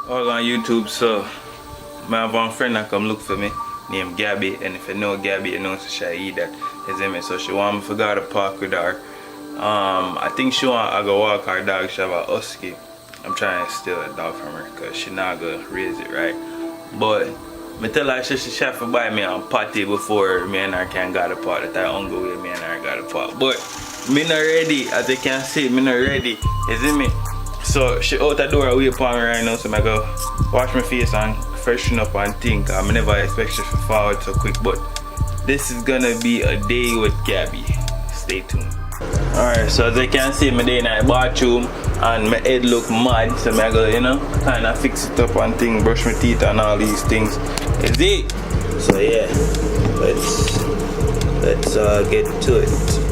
all on YouTube, so I have one friend that come look for me named Gabby, and if you know Gabby, you know she that is me. So she want me to go to the park with her. I think she want I go walk her dog. She have a husky. I'm trying to steal a dog from her because she not gonna raise it right. But I tell her she have to buy me a potty before me and her can go to the park. That I don't go with me and her go to the park. But me not ready, as you can see, me not ready. You see me? So she out the door away from me right now, so I go wash my face and freshen up and think. I never expect she to fall out so quick, but this is gonna be a day with Gabby. Stay tuned. Alright, so as you can see, me day in the bathroom and my head look mad, so I go, you know, kinda fix it up and thing, brush my teeth and all these things. Is it? So yeah, let's get to it.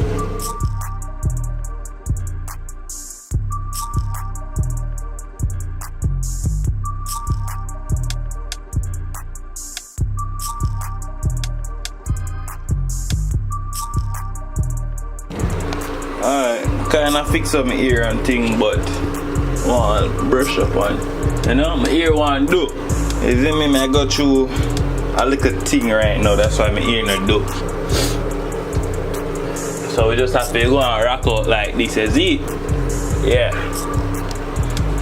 Alright, kinda fix up my ear and thing, but want brush up on, you know, my ear want do. You see me, I go through a little thing right now, that's why my ear not do. So we just have to go and rock out like this, is it? Yeah.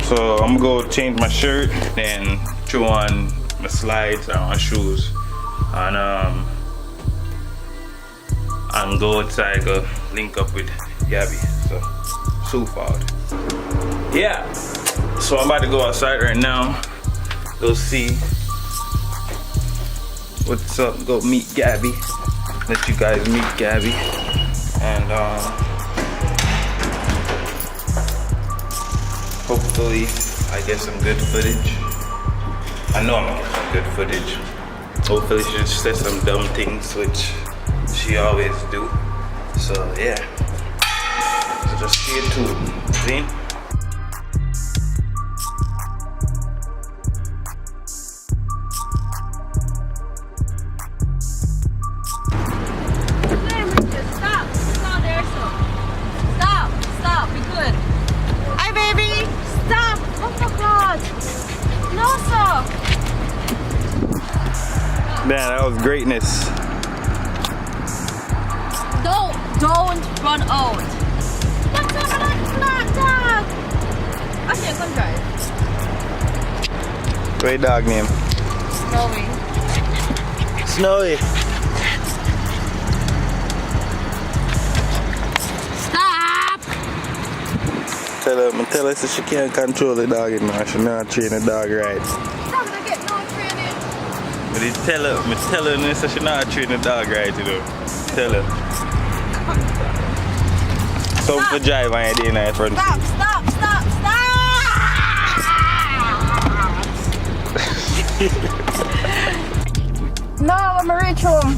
So I'm gonna go change my shirt, then throw on my slides or my shoes, and go outside, go link up with Gabby, so far. Yeah, so I'm about to go outside right now, go see what's up, go meet Gabby, let you guys meet Gabby, and hopefully I get some good footage. I know I'm gonna get some good footage. Hopefully she just says some dumb things, which she always do. So yeah, so just stay tuned. See? Stop, be good. Hi baby, stop. Oh my god. No sir. Man, that was greatness. Don't run out. What's up with that dog? Actually, I can drive. Great dog name. Snowy. Snowy. Stop! Tell her so she can't control the dog anymore. She not train the dog right. Stop, I get no training. But tell her so she not train the dog right, you know. Tell her. So for drive on your day night front. Stop! No, I'm a rich home.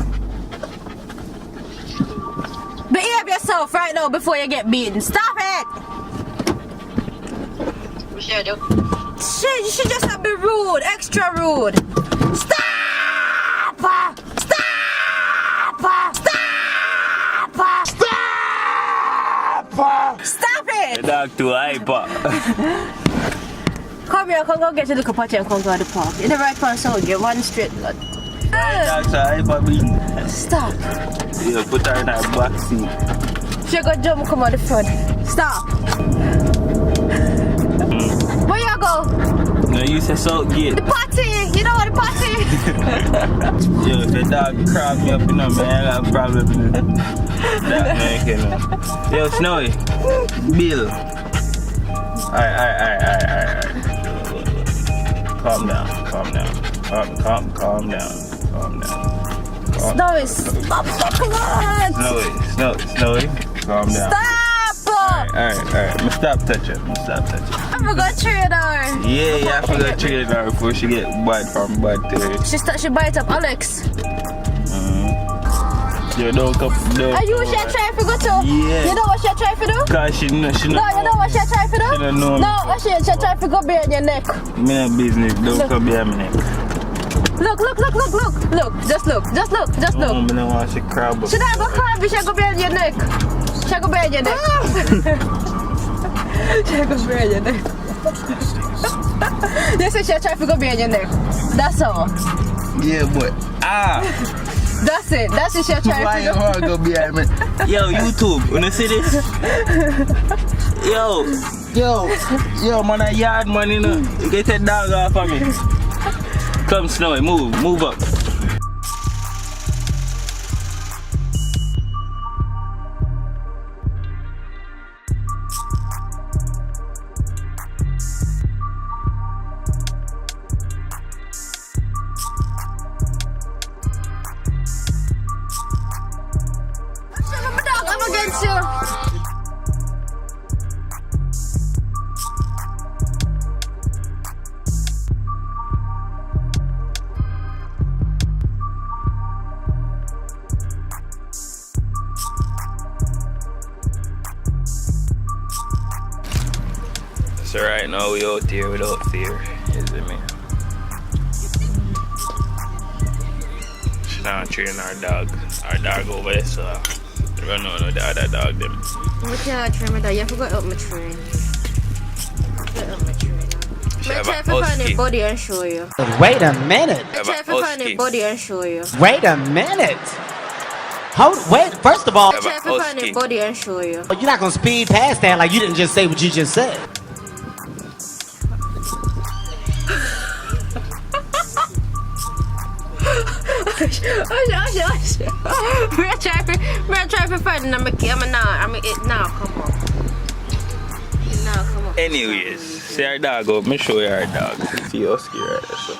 Behave yourself right now before you get beaten. Stop it! What should I do? You should just not be rude, extra rude. Stop! Stop it! The dog too hyper. Come here, come go get your little potty and come go to the park. In the right one, so get one straight blood. Dog's a hyper being. Stop. Yeah, put her in her back seat. She got jump come on the front. Stop. Where you go? No, you said so get. The potty. You know what the potty? Yo, if the dog crab me up, you know, man, I got a problem with that man, you know. Yo, Snowy, Bill. Alright. Calm down. Calm down. Snowy, stop, come on. Snowy, calm down. Stop. Alright. Stop touching. I forgot trainer. Yeah, I forgot trainer her before she get bad from bad today. She bite up Alex. You don't come. Are you what she trying to go to? Yeah. You know what she trying to do? Cause she know. No, you know what she trying to do? She don't know. No, what she trying to go behind your neck. Me no business. Don't come behind my neck. Look. Just look. Oh, me no want she crab up. She not go crab, she go behind your neck. She go behind your neck. She go behind your neck. This is your try to go behind your neck. That's all. Yeah, but That's it. That's just your try why to you want to go behind me? Yo, YouTube, when you see this? Yo, man, a yard man, you know. You get that dog off of me. Come, Snowy, move up. I'm against you. So right now we out here without fear, you see me? She's not training our dog over there, so run on with the other dog them. I can't train my dog. You have to go help me train. She I'm have trying a to find husky. the body and show you. Wait a minute. I'm trying to find the body and show you. Wait a minute. Wait, first of all, I'm trying to find the body and show you. you're not gonna speed past that like you didn't just say what you just said. We're trying to find the now, come on. Now, come on. Anyways, see our dog up. Let me show you our dog. See Husky right there, so.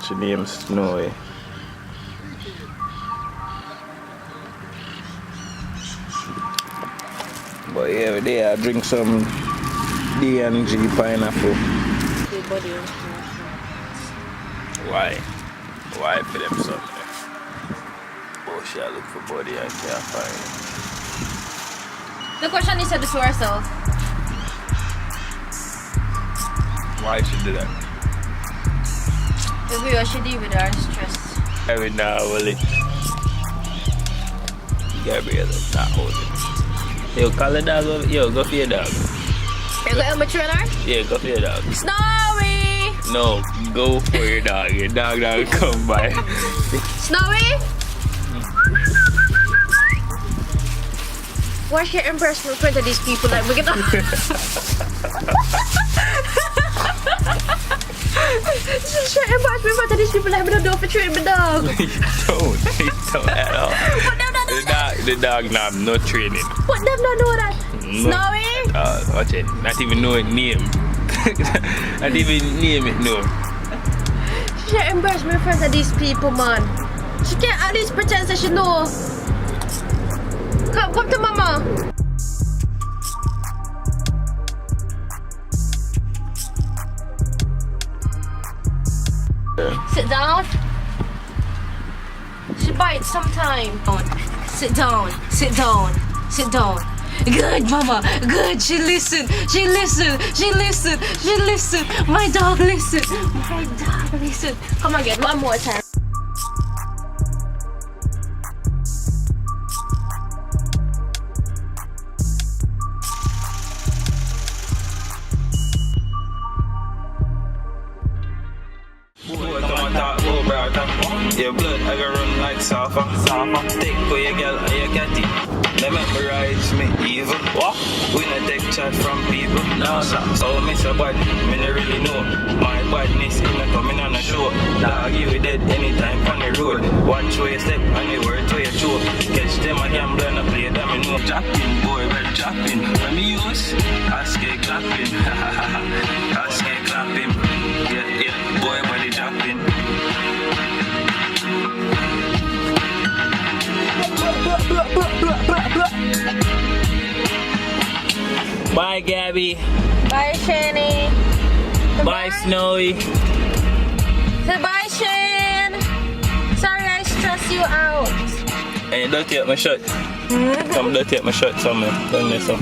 She name's Snowy. But yeah, every day I drink some D&G pineapple. Why? Why for them something? Oh, shit, I look for body, I can't find it. The question is to herself. Why she do that? Maybe what she do with her stress. Every now will it. Gabrielle is not holding. Yo, call the dog over. Yo, go for your dog. You go help me train her? Yeah, go for your dog. Snowy! No, go for your dog. Your dog now come by. Snowy? Why should I embarrass me in front of these people like we're gonna Should I embarrass me in front of these people like we don't do it for training my dog? You don't at all. But them not know that. The dog now have no training. But them not know that. No. Snowy? Watch it. Not even know it name. Not even name it, no. She should embarrass me in front of these people, man. She can't at least pretend that she know. Come to mama. Sit down. She bites sometime. Sit down. Sit down. Sit down. Good, mama. Good. She listened. She listened. She listened. She listened. My dog listened. My dog listened. Come again. One more time. Your blood, I go run like sulfur. Stick for your girl and your catty. They make me rise me evil. What? We not take chat from people. No, sir. So me so bad, me not really know. My badness is not coming on a show. Dog, you dead anytime on the road. Watch where you step and the words where you choke. Catch them a gambler and a play them and no dropping. Boy, we're dropping. When me use, HUSKY clapping. HUSKY clapping. Yeah, boy, body dropping. Bye, Gabby. Bye, Shani. Bye, Snowy. Say bye, Shane. Sorry I stressed you out. Hey, don't take my shot. Come, don't take my shot somewhere. Don't mess up.